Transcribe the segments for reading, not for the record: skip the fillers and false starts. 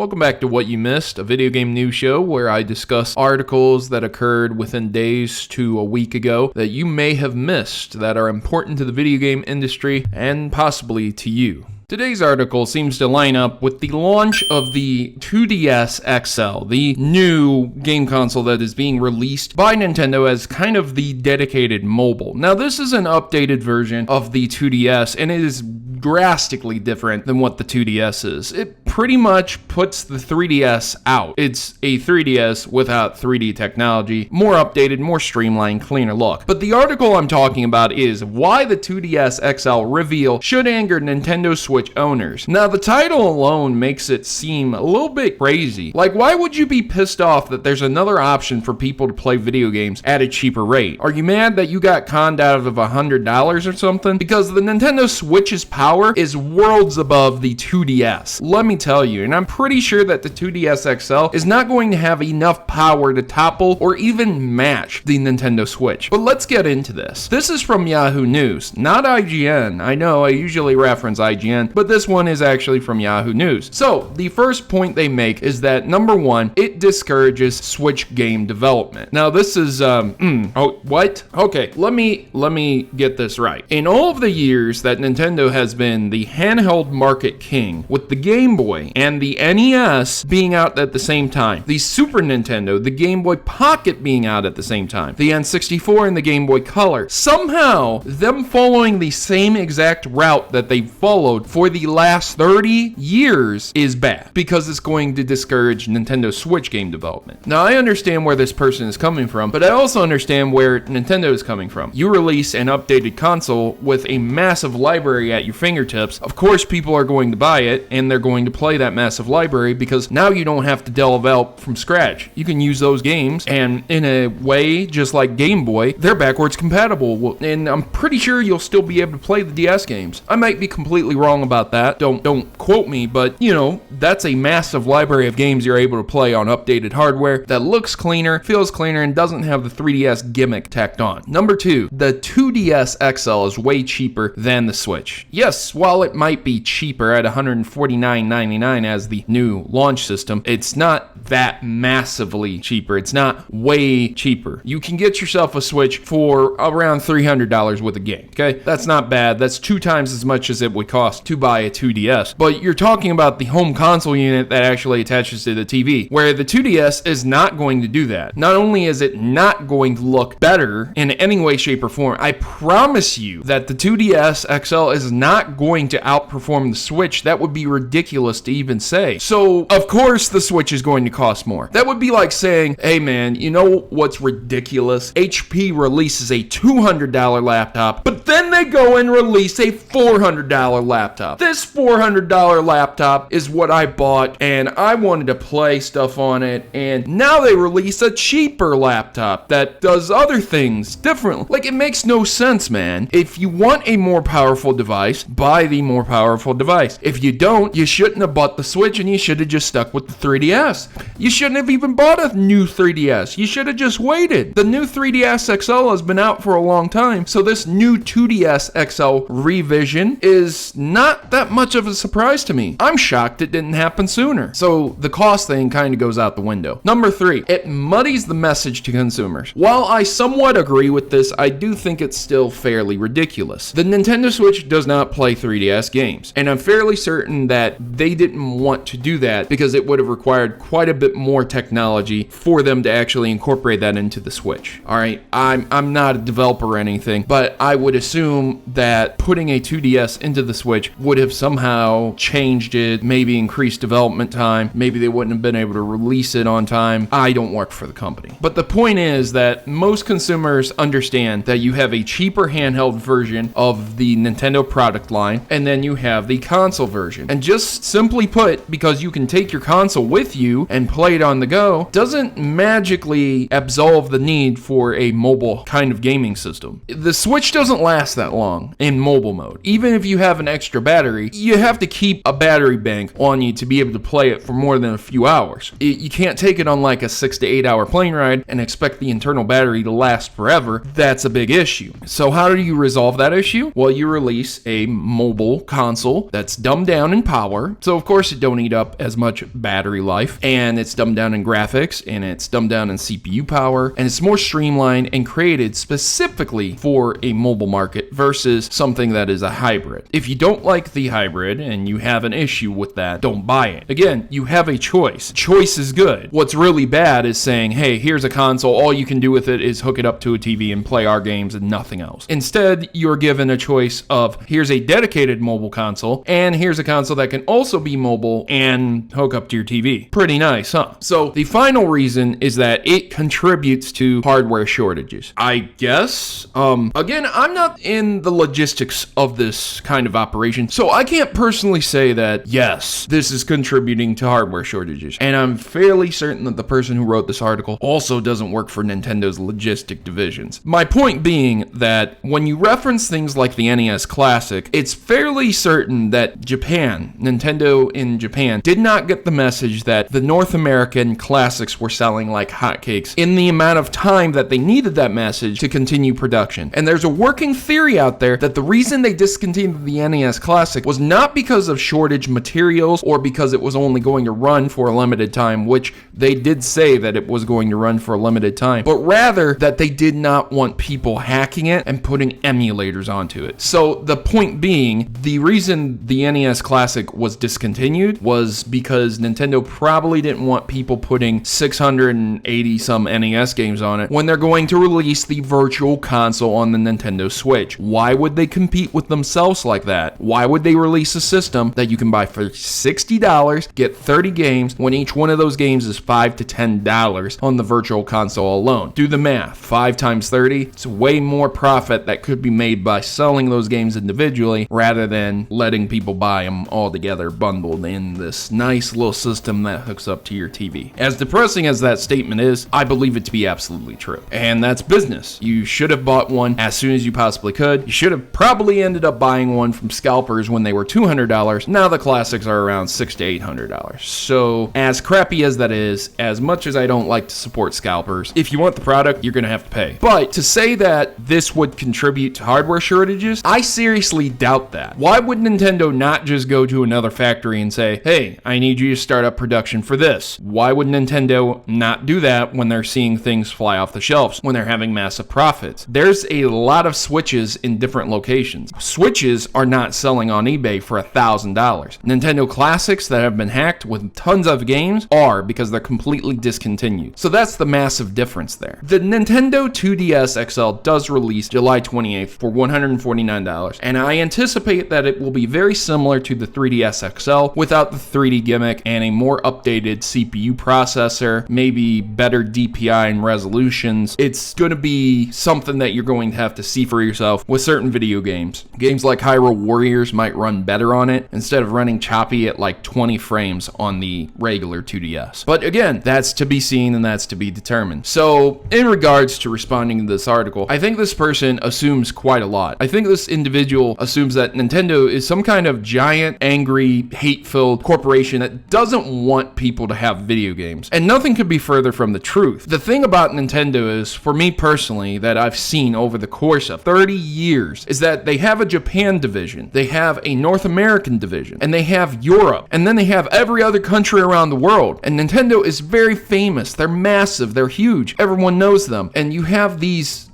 Welcome back to What You Missed, a video game news show where I discuss articles that occurred within days to a week ago that you may have missed that are important to the video game industry and possibly to you. Today's article seems to line up with the launch of the 2DS XL, the new game console that is being released by Nintendo as kind of the dedicated mobile. Now, this is an updated version of the 2DS, and it is drastically different than what the 2DS is. It pretty much puts the 3DS out. It's a 3DS without 3D technology, more updated, more streamlined, cleaner look. But the article I'm talking about is why the 2DS XL reveal should anger Nintendo Switch owners. Now, the title alone makes it seem a little bit crazy. Like, why would you be pissed off that there's another option for people to play video games at a cheaper rate? Are you mad that you got conned out of $100 or something? Because the Nintendo Switch's power is worlds above the 2DS. Let me tell you, and I'm pretty sure that the 2DS XL is not going to have enough power to topple or even match the Nintendo Switch. But let's get into this. This is from Yahoo News, not IGN. I know I usually reference IGN, but this one is actually from Yahoo News. So, the first point they make is that, number one, it discourages Switch game development. Now, this is, what? Okay, let me get this right. In all of the years that Nintendo has been the handheld market king, with the Game Boy and the NES being out at the same time, the Super Nintendo, the Game Boy Pocket being out at the same time, the N64 and the Game Boy Color, somehow, them following the same exact route that they followed for the last 30 years is bad, because it's going to discourage Nintendo Switch game development. Now, I understand where this person is coming from, but I also understand where Nintendo is coming from. You release an updated console with a massive library at your fingertips. Of course, people are going to buy it, and they're going to play that massive library, because now you don't have to develop from scratch. You can use those games, and in a way, just like Game Boy, they're backwards compatible, and I'm pretty sure you'll still be able to play the DS games. I might be completely wrong about that. Don't quote me, but you know, that's a massive library of games you're able to play on updated hardware that looks cleaner, feels cleaner, and doesn't have the 3DS gimmick tacked on. Number two, the 2DS XL is way cheaper than the Switch. Yes, while it might be cheaper at $149.99 as the new launch system, it's not that massively cheaper. It's not way cheaper. You can get yourself a Switch for around $300 with a game, okay? That's not bad. That's 2 times as much as it would cost to buy a 2DS. But you're talking about the home console unit that actually attaches to the TV, where the 2DS is not going to do that. Not only is it not going to look better in any way, shape, or form, I promise you that the 2DS XL is not going to outperform the Switch. That would be ridiculous to even say. So, of course, the Switch is going to cost more. That would be like saying, hey man, you know what's ridiculous? HP releases a $200 laptop, but then they go and release a $400 laptop. This $400 laptop is what I bought, and I wanted to play stuff on it, and now they release a cheaper laptop that does other things differently. Like, it makes no sense, man. If you want a more powerful device, buy the more powerful device. If you don't, you shouldn't have bought the Switch, and you should have just stuck with the 3DS. You shouldn't have even bought a new 3DS. You should have just waited. The new 3DS XL has been out for a long time, so this new 2DS XL revision is not that much of a surprise to me. I'm shocked it didn't happen sooner. So the cost thing kind of goes out the window. Number 3, it muddies the message to consumers. While I somewhat agree with this, I do think it's still fairly ridiculous. The Nintendo Switch does not play 3DS games, and I'm fairly certain that they didn't want to do that because it would have required quite a bit more technology for them to actually incorporate that into the Switch. Alright, I'm not a developer or anything, but I would assume that putting a 2DS into the Switch would have somehow changed it, maybe increased development time, maybe they wouldn't have been able to release it on time. I don't work for the company. But the point is that most consumers understand that you have a cheaper handheld version of the Nintendo product line, and then you have the console version. And just simply put, because you can take your console with you and play it on the go, doesn't magically absolve the need for a mobile kind of gaming system. The Switch doesn't last that long in mobile mode. Even if you have an extra battery, you have to keep a battery bank on you to be able to play it for more than a few hours. You can't take it on like a 6 to 8 hour plane ride and expect the internal battery to last forever. That's a big issue. So how do you resolve that issue? Well, you release a mobile console that's dumbed down in power. So of course it don't eat up as much battery life, and it's dumbed down in graphics, and it's dumbed down in CPU power, and it's more streamlined and created specifically for a mobile market versus something that is a hybrid. If you don't like the hybrid and you have an issue with that, don't buy it. Again, you have a choice. Choice is good. What's really bad is saying, hey, here's a console, all you can do with it is hook it up to a TV and play our games and nothing else. Instead, you're given a choice of, here's a dedicated mobile console, and here's a console that can also be mobile and hook up to your TV. Pretty nice, huh? So the final reason is that it contributes to hardware shortages. I guess, again, I'm not in the logistics of this kind of operation, so I can't personally say that, yes, this is contributing to hardware shortages. And I'm fairly certain that the person who wrote this article also doesn't work for Nintendo's logistic divisions. My point being that when you reference things like the NES Classic, it's fairly certain that Nintendo in Japan, did not get the message that the North American classics were selling like hotcakes in the amount of time that they needed that message to continue production. And there's a working theory out there that the reason they discontinued the NES Classic was not because of shortage materials or because it was only going to run for a limited time, which they did say that it was going to run for a limited time, but rather that they did not want people hacking it and putting emulators onto it. So the point being, the reason the NES Classic was discontinued was because Nintendo probably didn't want people putting 680 some NES games on it when they're going to release the virtual console on the Nintendo Switch. Why would they compete with themselves like that? Why would they release a system that you can buy for $60, get 30 games, when each one of those games is $5 to $10 on the virtual console alone? Do the math. 5 times 30, it's way more profit that could be made by selling those games individually rather than letting people buy them all together bundled in this nice little system that hooks up to your TV. As depressing as that statement is, I believe it to be absolutely true. And that's business. You should have bought one as soon as you possibly could. You should have probably ended up buying one from scalpers when they were $200. Now the classics are around $600 to $800. So as crappy as that is, as much as I don't like to support scalpers, if you want the product, you're gonna have to pay. But to say that this would contribute to hardware shortages, I seriously doubt that. Why would Nintendo not just go to another factory and say, hey, I need you to start up production for this? Why would Nintendo not do that when they're seeing things fly off the shelves, when they're having massive profits? There's a lot of Switches in different locations. Switches are not selling on eBay for $1,000. Nintendo Classics that have been hacked with tons of games are, because they're completely discontinued. So that's the massive difference there. The Nintendo 2DS XL does release July 28th for $149, and I anticipate that it will be very similar to the 3DS XL without the 3D gimmick and a more updated CPU processor, maybe better DPI and resolutions. It's going to be something that you're going to have to see for yourself with certain video games. Games like Hyrule Warriors might run better on it instead of running choppy at like 20 frames on the regular 2DS. But again, that's to be seen and that's to be determined. So in regards to responding to this article, I think this person assumes quite a lot. I think this individual assumes that Nintendo is some kind of giant, angry, hate-filled corporation that doesn't want people to have video games. And nothing could be further from the truth. The thing about Nintendo is, for me personally, that I've seen over the course of 30 years, is that they have a Japan division, they have a North American division, and they have Europe, and then they have every other country around the world. And Nintendo is very famous. They're massive. They're huge. Everyone knows them. And you have these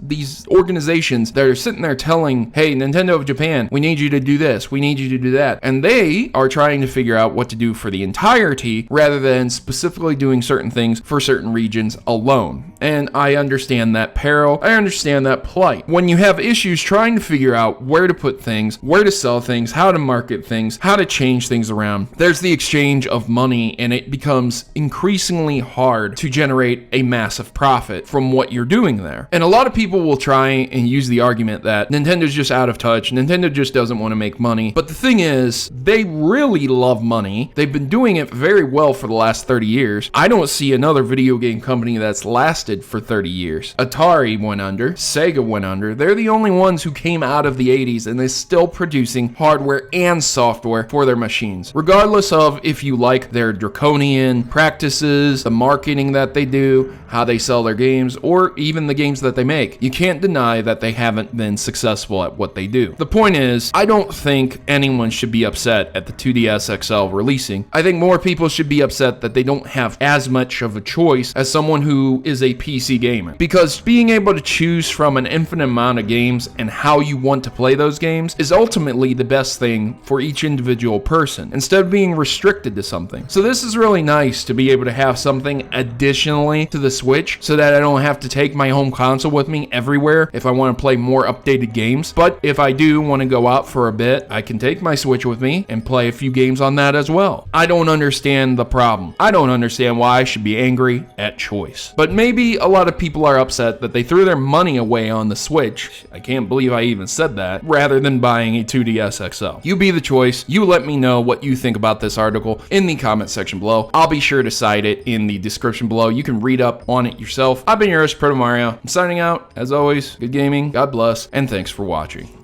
organizations that are sitting there telling, hey, Nintendo of Japan, we need you to do this, we need you to do that. And they are trying to figure out what to do for the entirety rather than specifically doing certain things for certain regions alone. And I understand that peril. I understand that plight. When you have issues trying to figure out where to put things, where to sell things, how to market things, how to change things around, there's the exchange of money, and it becomes increasingly hard to generate a massive profit from what you're doing there. And a lot of people will try and use the argument that Nintendo's just out of touch, Nintendo just doesn't want to make money. But the thing is, they really love money. They've been doing it very well for the last 30 years. I don't see another video game company that's lasted for 30 years. Atari went under, Sega went under. They're the only ones who came out of the 80s and they're still producing hardware and software for their machines. Regardless of if you like their draconian practices, the marketing that they do, how they sell their games, or even the games that they make, you can't deny that they haven't been successful at what they do. The point is, is, I don't think anyone should be upset at the 2DS XL releasing. I think more people should be upset that they don't have as much of a choice as someone who is a PC gamer. Because being able to choose from an infinite amount of games and how you want to play those games is ultimately the best thing for each individual person, instead of being restricted to something. So this is really nice to be able to have something additionally to the Switch so that I don't have to take my home console with me everywhere if I want to play more updated games. But if I do want to go out for a bit, I can take my Switch with me and play a few games on that as well. I don't understand the problem. I don't understand why I should be angry at choice. But maybe a lot of people are upset that they threw their money away on the Switch. I can't believe I even said that, rather than buying a 2DS XL. You be the choice. You let me know what you think about this article in the comment section below. I'll be sure to cite it in the description below. You can read up on it yourself. I've been your host, Protomario. I'm signing out. As always, good gaming, God bless, and thanks for watching.